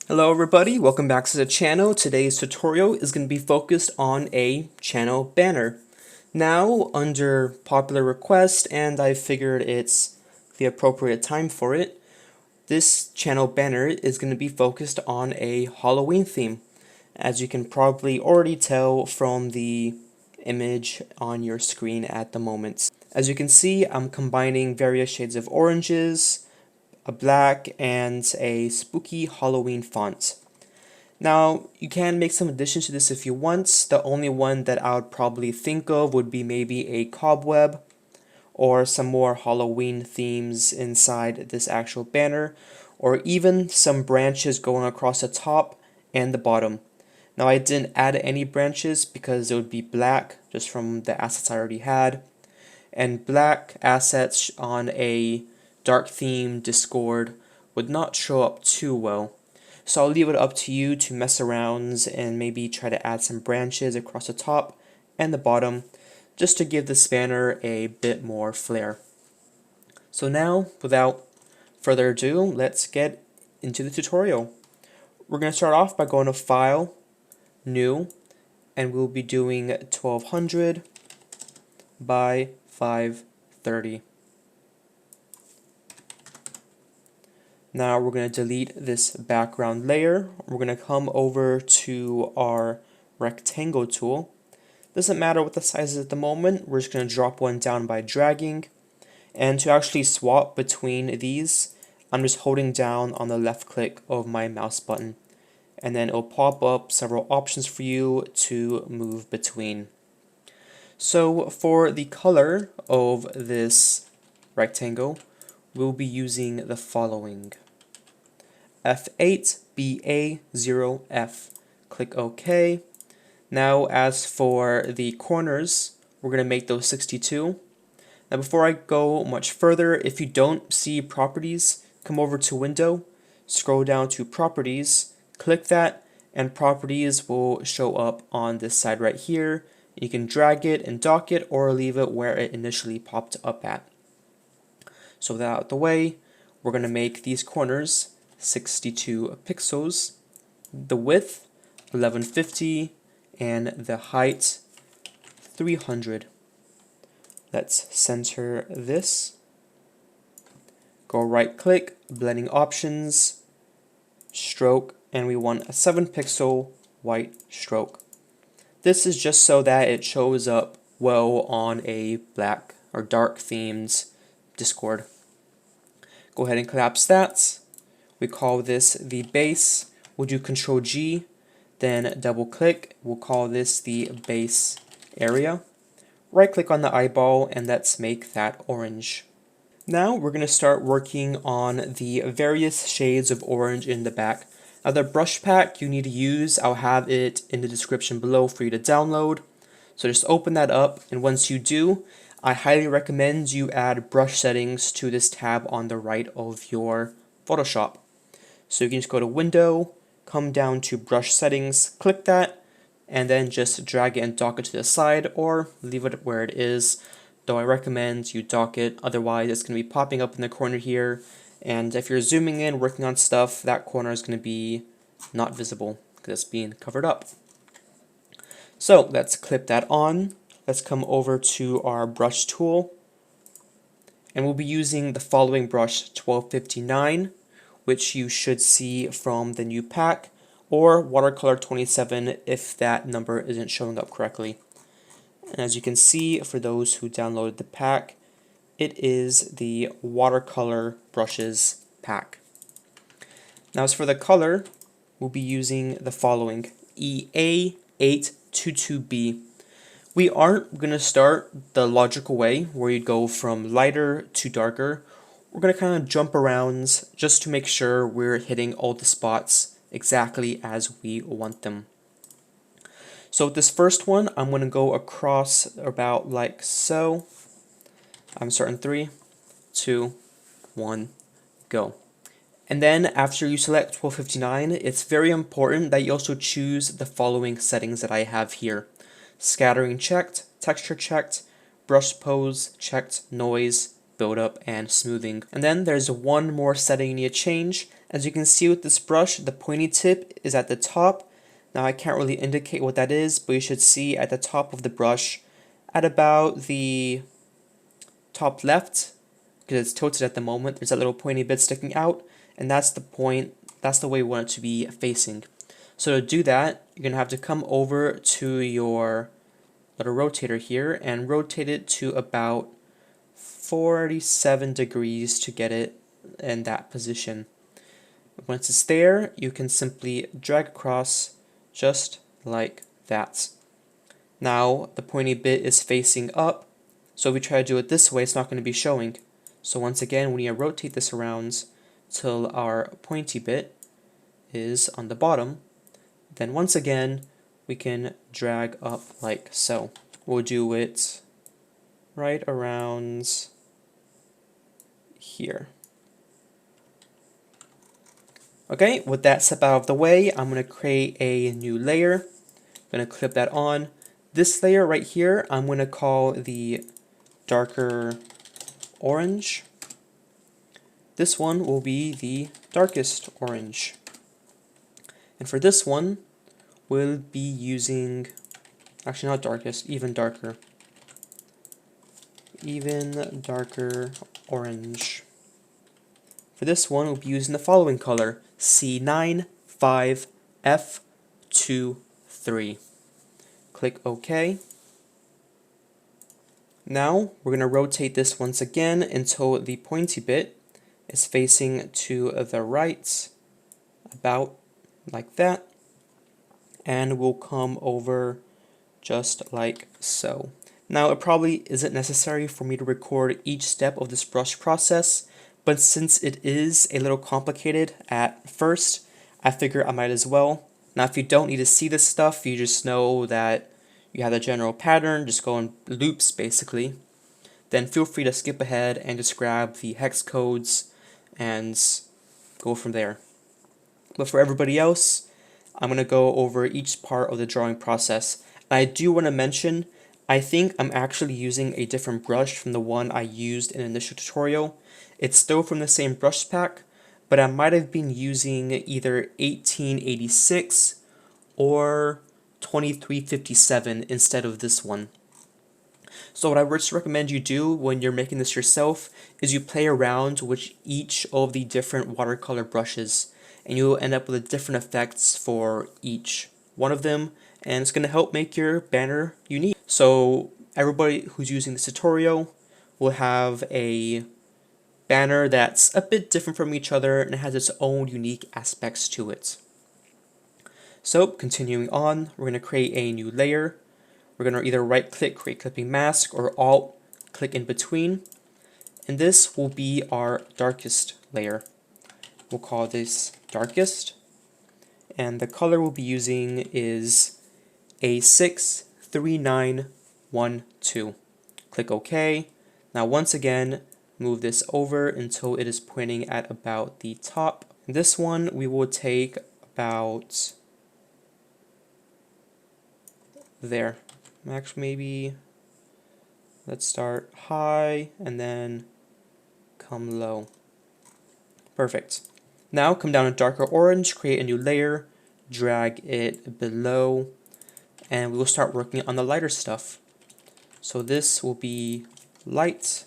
Hello everybody, welcome back to the channel. Today's tutorial is going to be focused on a channel banner. Now, under popular request, and I figured it's the appropriate time for it, this channel banner is going to be focused on a Halloween theme. As you can probably already tell from the image on your screen at the moment. As you can see, I'm combining various shades of oranges, a black, and a spooky Halloween font. Now, you can make some additions to this if you want. The only one that I would probably think of would be maybe a cobweb or some more Halloween themes inside this actual banner, or even some branches going across the top and the bottom. Now, I didn't add any branches because it would be black just from the assets I already had, and black assets on a dark theme Discord would not show up too well. So I'll leave it up to you to mess around and maybe try to add some branches across the top and the bottom just to give this banner a bit more flair. So now, without further ado, let's get into the tutorial. We're going to start off by going to File, New, and we'll be doing 1200 by 530. Now we're going to delete this background layer. We're going to come over to our rectangle tool. Doesn't matter what the size is at the moment, we're just going to drop one down by dragging. And to actually swap between these, I'm just holding down on the left click of my mouse button. And then it'll pop up several options for you to move between. So for the color of this rectangle, we'll be using the following: F8BA0F. Click OK. Now, as for the corners, we're going to make those 62. Now, before I go much further, if you don't see Properties, come over to Window, scroll down to Properties, click that, and Properties will show up on this side right here. You can drag it and dock it or leave it where it initially popped up at. So with that out of the way, we're going to make these corners 62 pixels, the width 1150, and the height 300. Let's center this. Go right click, blending options, stroke, and we want a 7 pixel white stroke. This is just so that it shows up well on a black or dark themed Discord. Go ahead and collapse that. We call this the base. We'll do Control G, then double click. We'll call this the base area. Right click on the eyeball and let's make that orange. Now we're going to start working on the various shades of orange in the back. Now the brush pack you need to use, I'll have it in the description below for you to download. So just open that up, and once you do, I highly recommend you add brush settings to this tab on the right of your Photoshop. So you can just go to Window, come down to Brush Settings, click that, and then just drag it and dock it to the side, or leave it where it is, though I recommend you dock it, otherwise it's going to be popping up in the corner here, and if you're zooming in, working on stuff, that corner is going to be not visible, because it's being covered up. So let's clip that on. Let's come over to our brush tool, and we'll be using the following brush, 1259, which you should see from the new pack, or watercolor 27 if that number isn't showing up correctly. And as you can see, for those who downloaded the pack, it is the watercolor brushes pack. Now as for the color, we'll be using the following: EA822B. We aren't going to start the logical way where you go from lighter to darker. We're going to kind of jump around just to make sure we're hitting all the spots exactly as we want them. So with this first one, I'm going to go across about like so. I'm starting 3, 2, 1, go. And then after you select 1259, it's very important that you also choose the following settings that I have here: scattering checked, texture checked, brush pose checked, noise, buildup, and smoothing. And then there's one more setting you need to change. As you can see with this brush, the pointy tip is at the top. Now I can't really indicate what that is, but you should see at the top of the brush at about the top left, because it's tilted at the moment, there's that little pointy bit sticking out, and that's the point, that's the way we want it to be facing. So to do that, you're going to have to come over to your little rotator here and rotate it to about 47 degrees to get it in that position. Once it's there, you can simply drag across just like that. Now the pointy bit is facing up, so if we try to do it this way, it's not going to be showing. So once again, we need to rotate this around till our pointy bit is on the bottom. Then once again, we can drag up like so. We'll do it right around here. Okay, with that step out of the way, I'm going to create a new layer. I'm going to clip that on. This layer right here, I'm going to call the darker orange. This one will be the darkest orange. And for this one, we'll be using, actually not darkest, even darker. Even darker orange. For this one, we'll be using the following color, C95F23. Click OK. Now, we're going to rotate this once again until the pointy bit is facing to the right, about like that. And we'll come over just like so. Now, it probably isn't necessary for me to record each step of this brush process, but since it is a little complicated at first, I figure I might as well. Now, if you don't need to see this stuff, you just know that you have the general pattern, just go in loops basically, then feel free to skip ahead and just grab the hex codes and go from there. But for everybody else, I'm going to go over each part of the drawing process. And I do want to mention, I think I'm actually using a different brush from the one I used in the initial tutorial. It's still from the same brush pack, but I might have been using either 1886 or 2357 instead of this one. So what I would recommend you do when you're making this yourself is you play around with each of the different watercolor brushes, and you'll end up with different effects for each one of them, and it's going to help make your banner unique. So everybody who's using this tutorial will have a banner that's a bit different from each other and it has its own unique aspects to it. So continuing on, we're going to create a new layer. We're going to either right click, create clipping mask, or alt click in between. And this will be our darkest layer. We'll call this darkest. And the color we'll be using is A63912. Click OK. Now once again, move this over until it is pointing at about the top. This one we will take about there. Actually, maybe let's start high and then come low. Perfect. Now come down to darker orange, create a new layer, drag it below, and we will start working on the lighter stuff. So this will be light.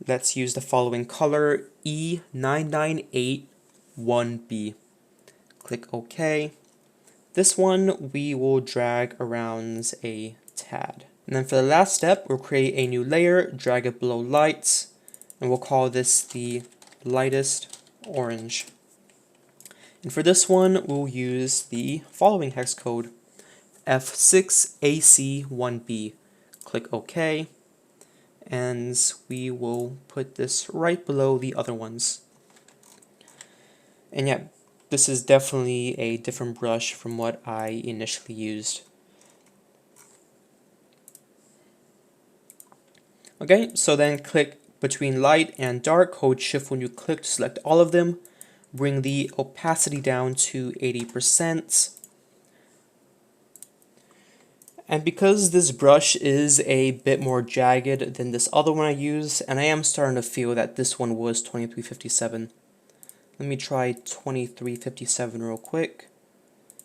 Let's use the following color, E9981B. Click OK. This one we will drag around a tad. And then for the last step, we'll create a new layer, drag it below light, and we'll call this the lightest orange. And for this one, we'll use the following hex code, F6AC1B. Click OK, and we will put this right below the other ones. And yeah, this is definitely a different brush from what I initially used. Okay, so then click between light and dark, hold shift when you click to select all of them, bring the opacity down to 80%, And because this brush is a bit more jagged than this other one I used, and I am starting to feel that this one was 2357. Let me try 2357 real quick.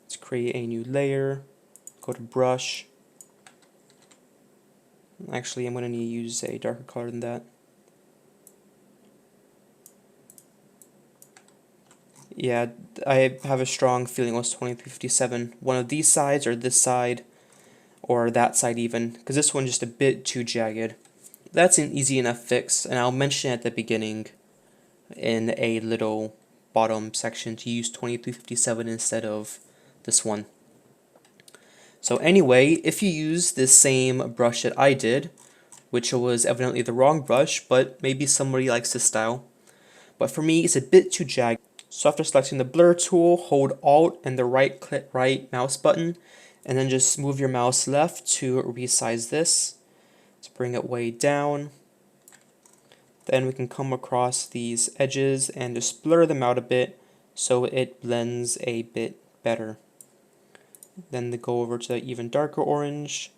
Let's create a new layer, go to brush. Actually, I'm going to need to use a darker color than that. Yeah, I have a strong feeling it was 2357. One of these sides, or this side, or that side even, because this one's just a bit too jagged. That's an easy enough fix, and I'll mention at the beginning in a little bottom section to use 2357 instead of this one. So anyway, if you use this same brush that I did, which was evidently the wrong brush, but maybe somebody likes this style, but for me it's a bit too jagged. So after selecting the blur tool, hold Alt and the right mouse button, and then just move your mouse left to resize this. Let's bring it way down. Then we can come across these edges and just blur them out a bit so it blends a bit better. Then go over to the even darker orange.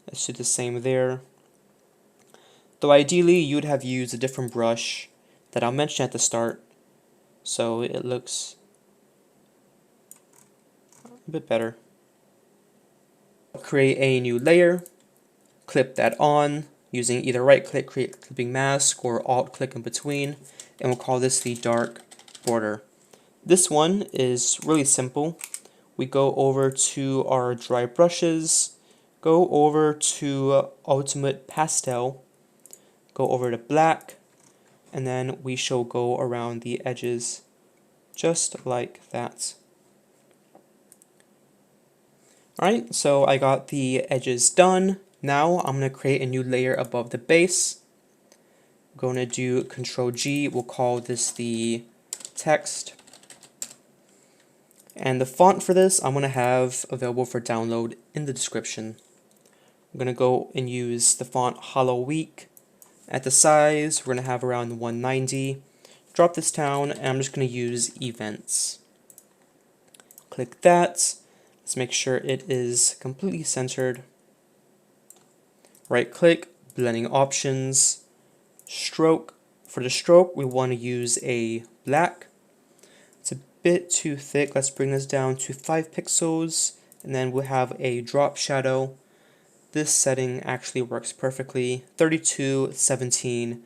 Let's do the same there. Though ideally you'd have used a different brush that I'll mention at the start, so it looks a bit better. Create a new layer, clip that on using either right click, create clipping mask, or alt click in between, and we'll call this the dark border. This one is really simple. We go over to our dry brushes, go over to Ultimate Pastel, go over to black, and then we shall go around the edges just like that. Alright, so I got the edges done. Now I'm going to create a new layer above the base. I'm going to do Control G, we'll call this the text. And the font for this I'm going to have available for download in the description. I'm going to go and use the font Hollow Week. At the size, we're going to have around 190. Drop this down, and I'm just going to use Events. Click that. Let's make sure it is completely centered. Right click, blending options, stroke. For the stroke, we want to use a black. It's a bit too thick. Let's bring this down to 5 pixels, and then we'll have a drop shadow. This setting actually works perfectly. 32, 17,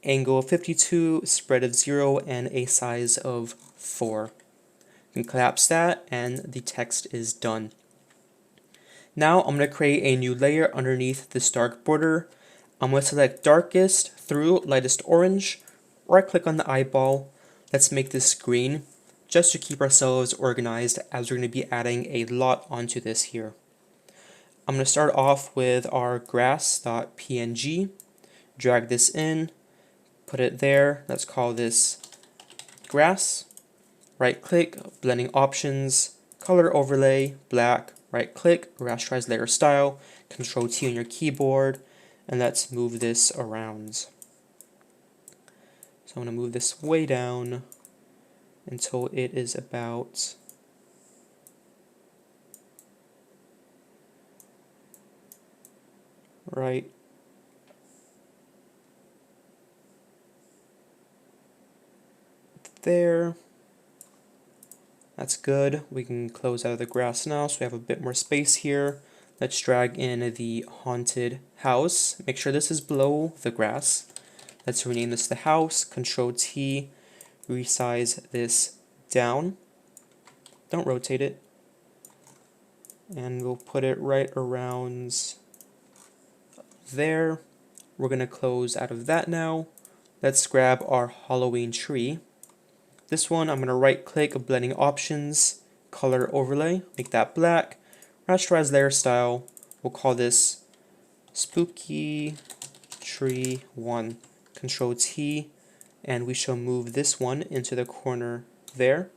angle of 52, spread of 0, and a size of 4. You can collapse that, and the text is done. Now I'm going to create a new layer underneath this dark border. I'm going to select darkest through lightest orange, right click on the eyeball. Let's make this green, just to keep ourselves organized as we're going to be adding a lot onto this here. I'm going to start off with our grass.png, drag this in, put it there. Let's call this grass. Right click, blending options, color overlay, black, right click, rasterize layer style, Control T on your keyboard, and let's move this around. So I'm going to move this way down until it is about right there. That's good. We can close out of the grass now so we have a bit more space here. Let's drag in the haunted house. Make sure this is below the grass. Let's rename this the house. Control T, resize this down. Don't rotate it. And we'll put it right around there. We're going to close out of that now. Let's grab our Halloween tree. This one, I'm going to right click, blending options, color overlay, make that black, rasterize layer style. We'll call this Spooky Tree 1. Control T, and we shall move this one into the corner there.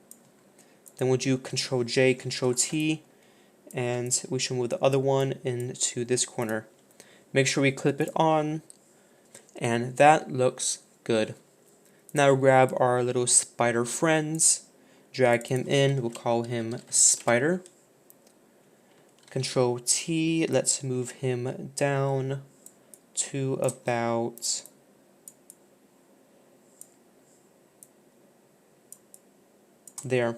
Then we'll do Control J, Control T, and we shall move the other one into this corner. Make sure we clip it on, and that looks good. Now grab our little spider friends, drag him in, we'll call him Spider. Control T, let's move him down to about there.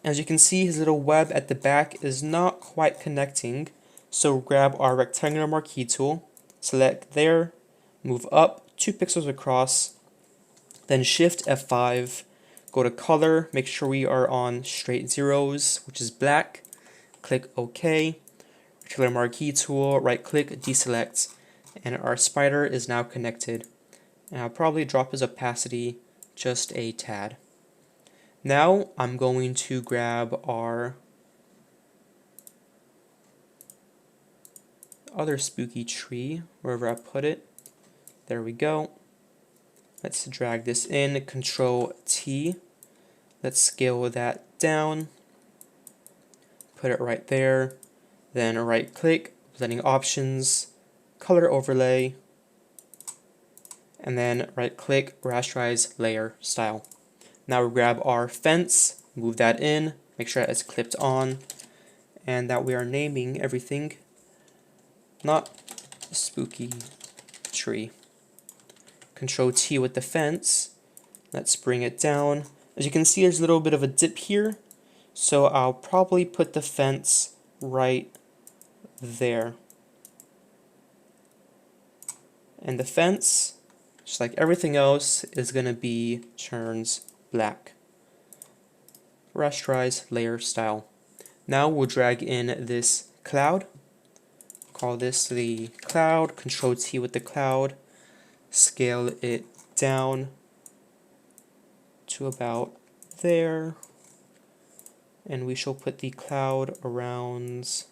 As you can see, his little web at the back is not quite connecting, so grab our rectangular marquee tool, select there, move up 2 pixels across, then Shift F5, go to color, make sure we are on straight zeros, which is black, click OK, rectangular marquee tool, right click, deselect, and our spider is now connected. And I'll probably drop his opacity just a tad. Now I'm going to grab our other spooky tree, wherever I put it. There we go. Let's drag this in, Control T. Let's scale that down. Put it right there. Then right click, blending options, color overlay, and then right click, rasterize layer style. Now we grab our fence, move that in, make sure that it's clipped on, and that we are naming everything, not spooky tree. Control T with the fence. Let's bring it down. As you can see, there's a little bit of a dip here, so I'll probably put the fence right there. And the fence, just like everything else, is going to be turns black. Rasterize layer style. Now we'll drag in this cloud. Call this the cloud. Control T with the cloud. Scale it down to about there. And we shall put the cloud around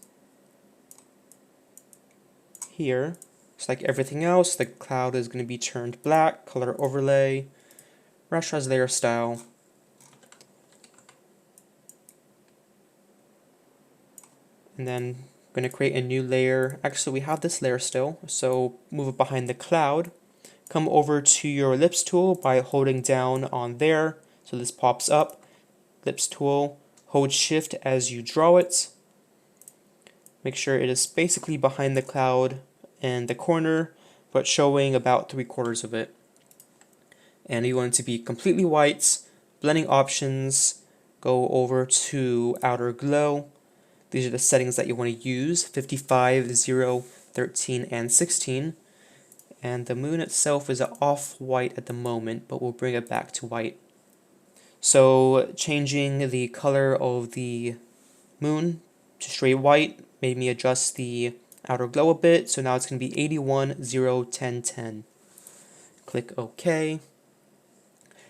here. Just like everything else, the cloud is going to be turned black. Color overlay. Rasterize layer style. And then I'm going to create a new layer. Actually, we have this layer still, so move it behind the cloud. Come over to your ellipse tool by holding down on there, so this pops up. Ellipse tool, hold shift as you draw it. Make sure it is basically behind the cloud in the corner, but showing about 3/4 of it. And you want it to be completely white. Blending options, go over to outer glow. These are the settings that you want to use, 55, 0, 13, and 16. And the moon itself is off-white at the moment, but we'll bring it back to white. So changing the color of the moon to straight white made me adjust the outer glow a bit, so now it's going to be 81, 0, 10, 10. Click OK.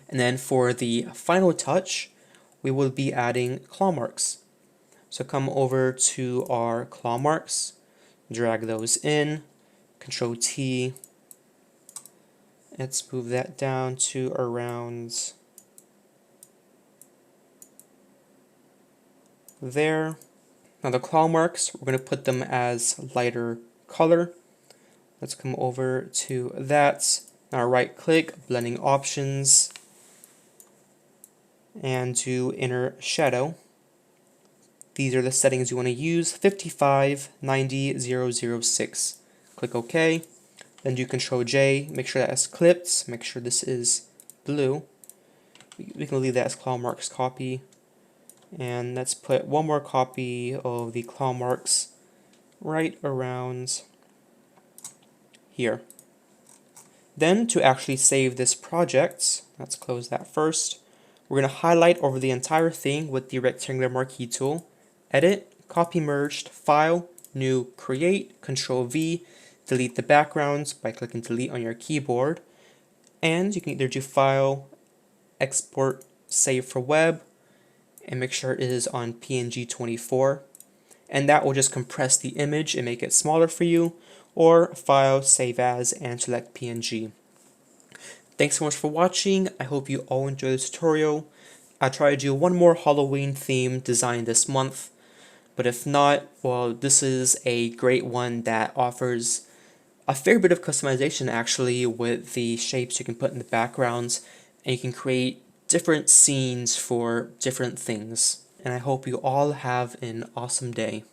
And then for the final touch, we will be adding claw marks. So come over to our claw marks, drag those in, Control T. Let's move that down to around there. Now the claw marks, we're going to put them as lighter color. Let's come over to that. Now right click, blending options, and do inner shadow. These are the settings you want to use, 55, 90, 006. Click OK, then do Control J, make sure that it's clipped, make sure this is blue. We can leave that as claw marks copy. And let's put one more copy of the claw marks right around here. Then to actually save this project, let's close that first. We're going to highlight over the entire thing with the rectangular marquee tool. Edit, copy merged, file, new, create, Control V, delete the backgrounds by clicking delete on your keyboard. And you can either do file, export, save for web, and make sure it is on PNG 24. And that will just compress the image and make it smaller for you, or file, save as, and select PNG. Thanks so much for watching. I hope you all enjoyed this tutorial. I'll try to do one more Halloween themed design this month. But if not, well, this is a great one that offers a fair bit of customization actually with the shapes you can put in the backgrounds, and you can create different scenes for different things. And I hope you all have an awesome day.